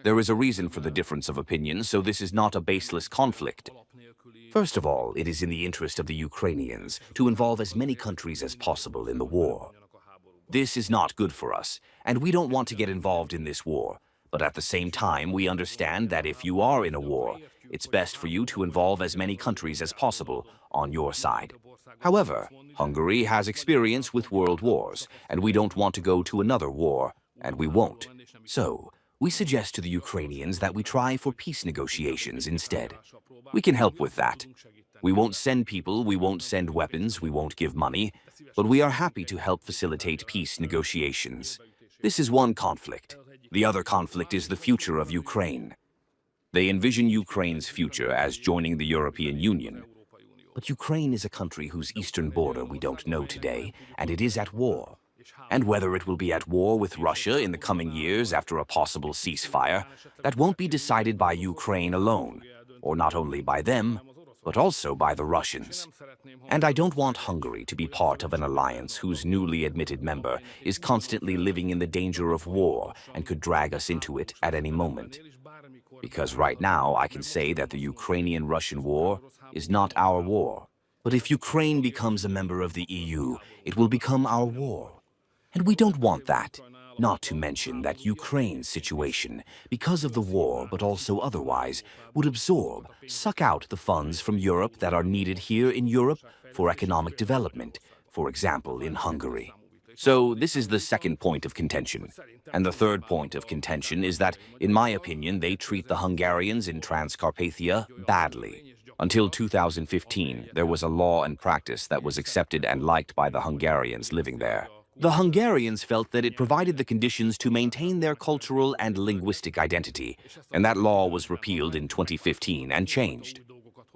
There is a reason for the difference of opinion, so this is not a baseless conflict. First of all, it is in the interest of the Ukrainians to involve as many countries as possible in the war. This is not good for us, and we don't want to get involved in this war. But at the same time, we understand that if you are in a war, it's best for you to involve as many countries as possible on your side. However, Hungary has experience with world wars, and we don't want to go to another war, and we won't. So, we suggest to the Ukrainians that we try for peace negotiations instead. We can help with that. We won't send people, we won't send weapons, we won't give money, but we are happy to help facilitate peace negotiations. This is one conflict. The other conflict is the future of Ukraine. They envision Ukraine's future as joining the European Union. But Ukraine is a country whose eastern border we don't know today, and it is at war. And whether it will be at war with Russia in the coming years after a possible ceasefire, that won't be decided by Ukraine alone, or not only by them, but also by the Russians. And I don't want Hungary to be part of an alliance whose newly admitted member is constantly living in the danger of war and could drag us into it at any moment. Because right now I can say that the Ukrainian-Russian war is not our war. But if Ukraine becomes a member of the EU, it will become our war. And we don't want that. Not to mention that Ukraine's situation, because of the war but also otherwise, would absorb, suck out the funds from Europe that are needed here in Europe for economic development, for example in Hungary. So this is the second point of contention. And the third point of contention is that, in my opinion, they treat the Hungarians in Transcarpathia badly. Until 2015, there was a law and practice that was accepted and liked by the Hungarians living there. The Hungarians felt that it provided the conditions to maintain their cultural and linguistic identity, and that law was repealed in 2015 and changed.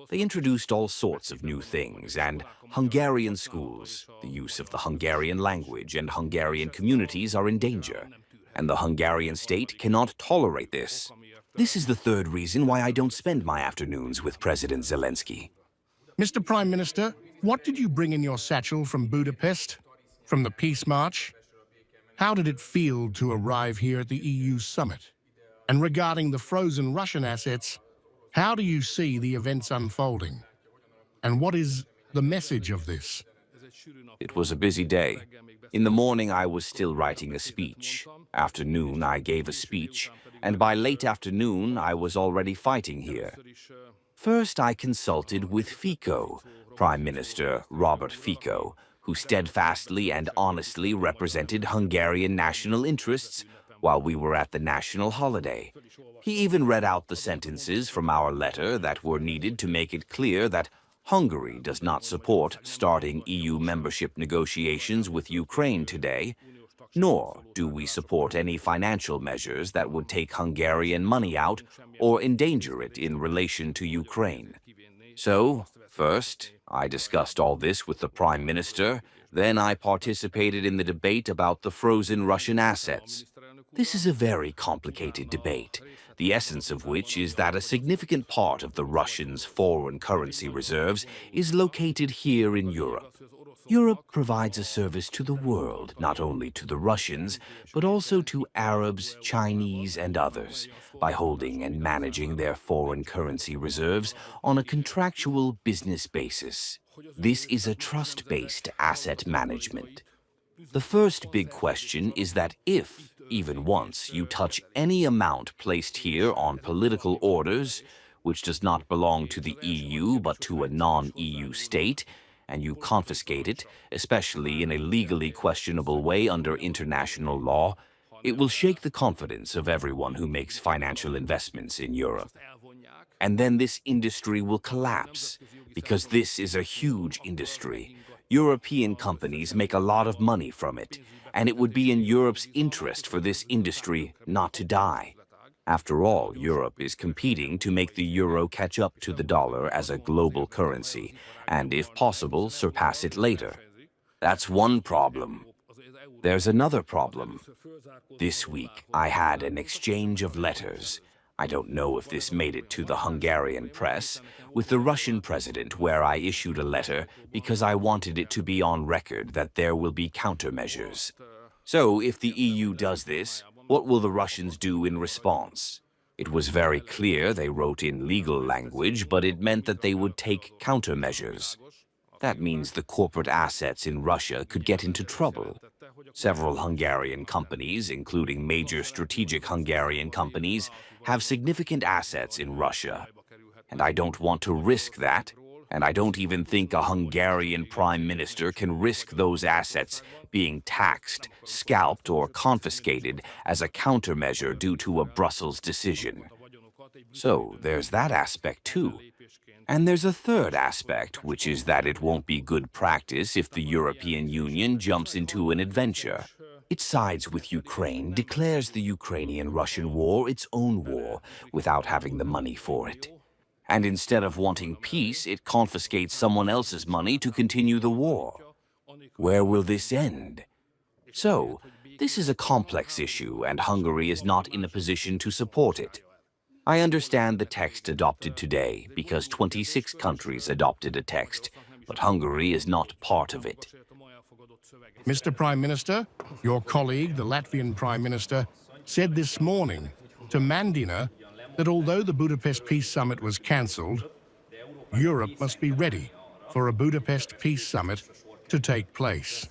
They introduced all sorts of new things, and Hungarian schools, the use of the Hungarian language and Hungarian communities are in danger, and the Hungarian state cannot tolerate this. This is the third reason why I don't spend my afternoons with President Zelensky. Mr. Prime Minister, what did you bring in your satchel from Budapest? From the Peace March? How did it feel to arrive here at the EU summit? And regarding the frozen Russian assets, how do you see the events unfolding? And what is the message of this? It was a busy day. In the morning, I was still writing a speech. Afternoon, I gave a speech. And by late afternoon, I was already fighting here. First, I consulted with Fico, Prime Minister Robert Fico, who steadfastly and honestly represented Hungarian national interests while we were at the national holiday. He even read out the sentences from our letter that were needed to make it clear that Hungary does not support starting EU membership negotiations with Ukraine today, nor do we support any financial measures that would take Hungarian money out or endanger it in relation to Ukraine. So, first, I discussed all this with the Prime Minister, then I participated in the debate about the frozen Russian assets. This is a very complicated debate, the essence of which is that a significant part of the Russians' foreign currency reserves is located here in Europe. Europe provides a service to the world, not only to the Russians, but also to Arabs, Chinese, and others, by holding and managing their foreign currency reserves on a contractual business basis. This is a trust-based asset management. The first big question is that if, even once, you touch any amount placed here on political orders, which does not belong to the EU but to a non-EU state, and you confiscate it, especially in a legally questionable way under international law, it will shake the confidence of everyone who makes financial investments in Europe. And then this industry will collapse, because this is a huge industry. European companies make a lot of money from it, and it would be in Europe's interest for this industry not to die. After all, Europe is competing to make the euro catch up to the dollar as a global currency, and if possible, surpass it later. That's one problem. There's another problem. This week, I had an exchange of letters. I don't know if this made it to the Hungarian press, with the Russian president, where I issued a letter because I wanted it to be on record that there will be countermeasures. So, if the EU does this, What will the Russians do in response? It was very clear they wrote in legal language, but it meant that they would take countermeasures. That means the corporate assets in Russia could get into trouble. Several Hungarian companies, including major strategic Hungarian companies, have significant assets in Russia. And I don't want to risk that, and I don't even think a Hungarian prime minister can risk those assets being taxed, scalped, or confiscated as a countermeasure due to a Brussels decision. So there's that aspect too. And there's a third aspect, which is that it won't be good practice if the European Union jumps into an adventure. It sides with Ukraine, declares the Ukrainian-Russian war its own war, without having the money for it. And instead of wanting peace, it confiscates someone else's money to continue the war. Where will this end? So, this is a complex issue, and Hungary is not in a position to support it. I understand the text adopted today because 26 countries adopted a text, but Hungary is not part of it. Mr. Prime Minister, your colleague, the Latvian Prime Minister, said this morning to Mandina that although the Budapest Peace Summit was cancelled, Europe must be ready for a Budapest Peace Summit to take place.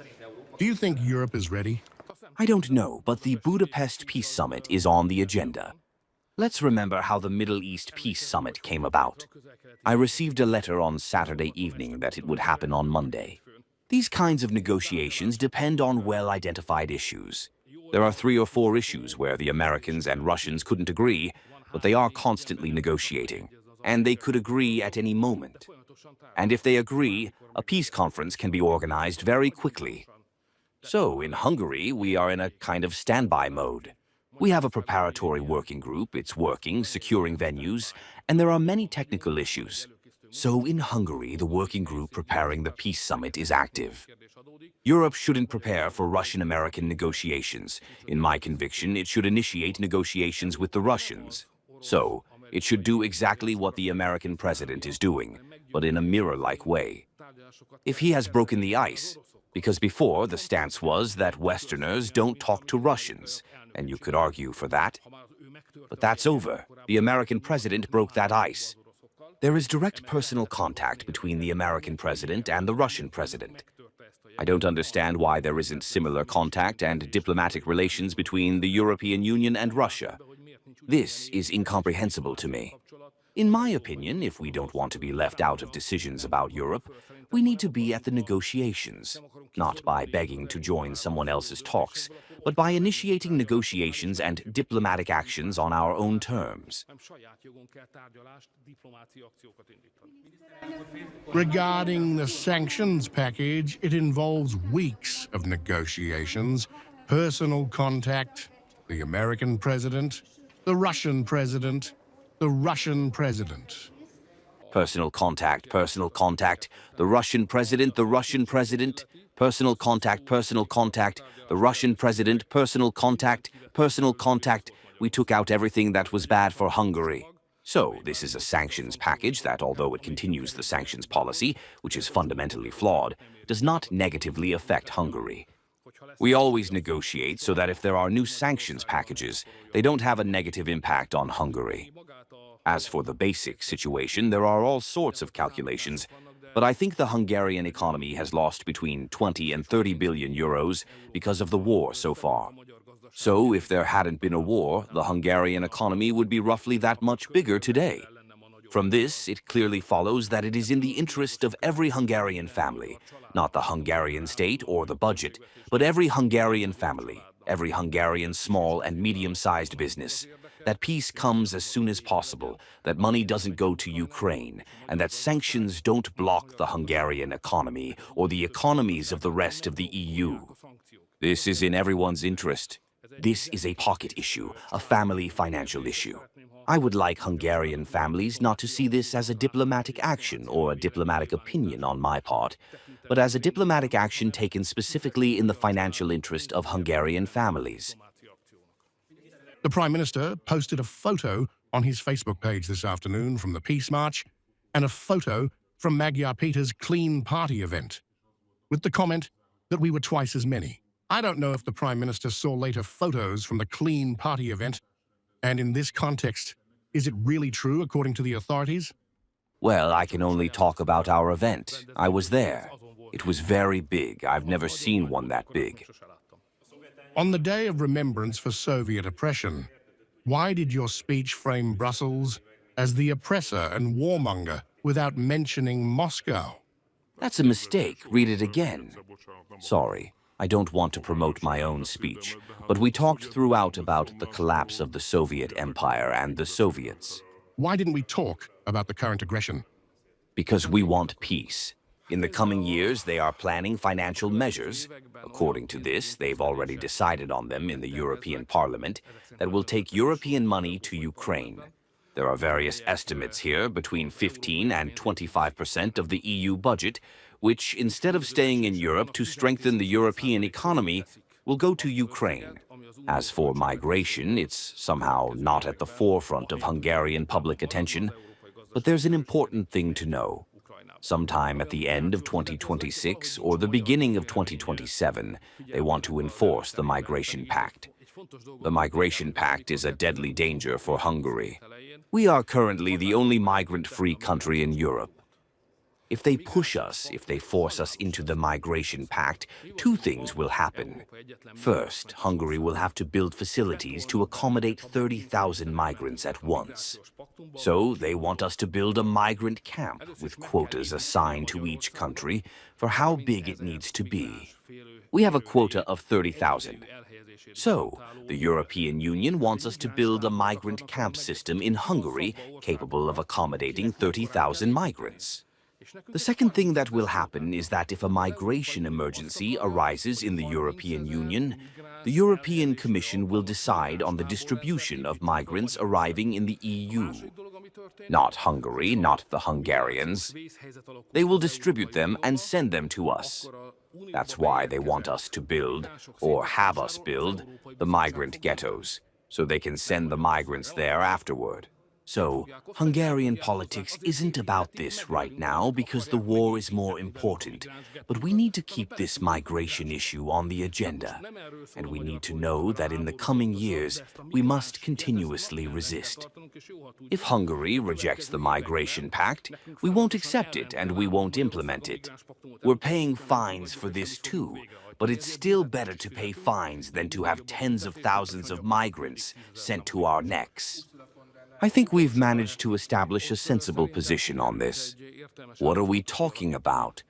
Do you think Europe is ready? I don't know, but the Budapest Peace Summit is on the agenda. Let's remember how the Middle East Peace Summit came about. I received a letter on Saturday evening that it would happen on Monday. These kinds of negotiations depend on well-identified issues. There are 3 or 4 issues where the Americans and Russians couldn't agree, but they are constantly negotiating, and they could agree at any moment. And if they agree, a peace conference can be organized very quickly. So, in Hungary, we are in a kind of standby mode. We have a preparatory working group, it's working, securing venues, and there are many technical issues. So in Hungary, the working group preparing the peace summit is active. Europe shouldn't prepare for Russian-American negotiations. In my conviction, it should initiate negotiations with the Russians. So, it should do exactly what the American president is doing, but in a mirror-like way. If he has broken the ice, because before the stance was that Westerners don't talk to Russians, and you could argue for that. But that's over. The American president broke that ice. There is direct personal contact between the American president and the Russian president. I don't understand why there isn't similar contact and diplomatic relations between the European Union and Russia. This is incomprehensible to me. In my opinion, if we don't want to be left out of decisions about Europe, we need to be at the negotiations, not by begging to join someone else's talks, but by initiating negotiations and diplomatic actions on our own terms. Regarding the sanctions package, it involves weeks of negotiations, personal contact, the American president, the Russian president, the Russian president. Personal contact, the Russian president, personal contact, the Russian president, personal contact. We took out everything that was bad for Hungary. So, this is a sanctions package that, although it continues the sanctions policy, which is fundamentally flawed, does not negatively affect Hungary. We always negotiate so that if there are new sanctions packages, they don't have a negative impact on Hungary. As for the basic situation, there are all sorts of calculations, but I think the Hungarian economy has lost between 20 and 30 billion euros because of the war so far. So, if there hadn't been a war, the Hungarian economy would be roughly that much bigger today. From this, it clearly follows that it is in the interest of every Hungarian family, not the Hungarian state or the budget, but every Hungarian family, every Hungarian small and medium-sized business, that peace comes as soon as possible, that money doesn't go to Ukraine, and that sanctions don't block the Hungarian economy or the economies of the rest of the EU. This is in everyone's interest. This is a pocket issue, a family financial issue. I would like Hungarian families not to see this as a diplomatic action or a diplomatic opinion on my part, but as a diplomatic action taken specifically in the financial interest of Hungarian families. The Prime Minister posted a photo on his Facebook page this afternoon from the Peace March and a photo from Magyar Péter's Clean Party event, with the comment that we were twice as many. I don't know if the Prime Minister saw later photos from the Clean Party event, and in this context, is it really true according to the authorities? Well, I can only talk about our event. I was there. It was very big. I've never seen one that big. On the day of remembrance for Soviet oppression, why did your speech frame Brussels as the oppressor and warmonger without mentioning Moscow? That's a mistake. Read it again. Sorry, I don't want to promote my own speech, but we talked throughout about the collapse of the Soviet Empire and the Soviets. Why didn't we talk about the current aggression? Because we want peace. In the coming years, they are planning financial measures. According to this, they've already decided on them in the European Parliament that will take European money to Ukraine. There are various estimates here, between 15 and 25% of the EU budget, which, instead of staying in Europe to strengthen the European economy, will go to Ukraine. As for migration, it's somehow not at the forefront of Hungarian public attention, but there's an important thing to know. Sometime at the end of 2026 or the beginning of 2027, they want to enforce the Migration Pact. The Migration Pact is a deadly danger for Hungary. We are currently the only migrant-free country in Europe. If they push us, if they force us into the Migration Pact, two things will happen. First, Hungary will have to build facilities to accommodate 30,000 migrants at once. So they want us to build a migrant camp with quotas assigned to each country for how big it needs to be. We have a quota of 30,000. So, the European Union wants us to build a migrant camp system in Hungary capable of accommodating 30,000 migrants. The second thing that will happen is that if a migration emergency arises in the European Union, the European Commission will decide on the distribution of migrants arriving in the EU. Not Hungary, not the Hungarians. They will distribute them and send them to us. That's why they want us to build, or have us build, the migrant ghettos, so they can send the migrants there afterward. So, Hungarian politics isn't about this right now because the war is more important, but we need to keep this migration issue on the agenda, and we need to know that in the coming years we must continuously resist. If Hungary rejects the Migration Pact, we won't accept it and we won't implement it. We're paying fines for this too, but it's still better to pay fines than to have tens of thousands of migrants sent to our necks. I think we've managed to establish a sensible position on this. What are we talking about?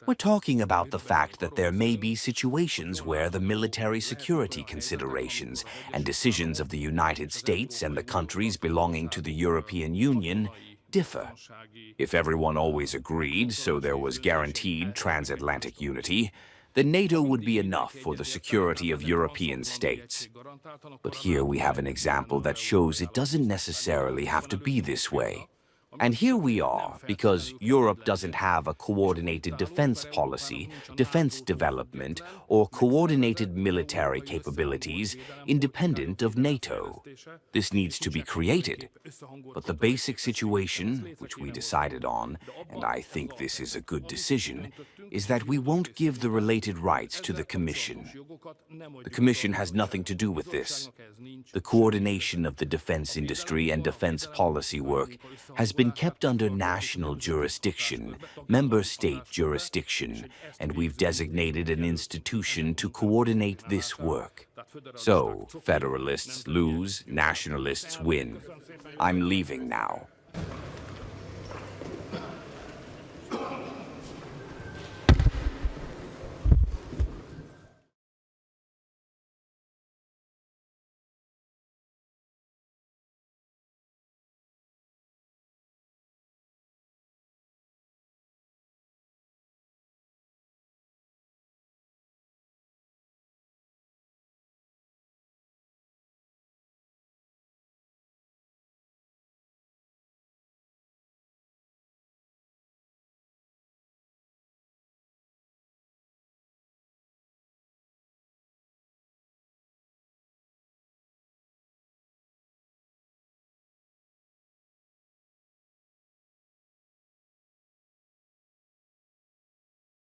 We're talking about the fact that there may be situations where the military security considerations and decisions of the United States and the countries belonging to the European Union differ. If everyone always agreed, so there was guaranteed transatlantic unity, then NATO would be enough for the security of European states. But here we have an example that shows it doesn't necessarily have to be this way. And here we are, because Europe doesn't have a coordinated defense policy, defense development, or coordinated military capabilities independent of NATO. This needs to be created. But the basic situation, which we decided on, and I think this is a good decision, is that we won't give the related rights to the Commission. The Commission has nothing to do with this. The coordination of the defense industry and defense policy work has been kept under national jurisdiction, member state jurisdiction, and we've designated an institution to coordinate this work. So, federalists lose, nationalists win. I'm leaving now.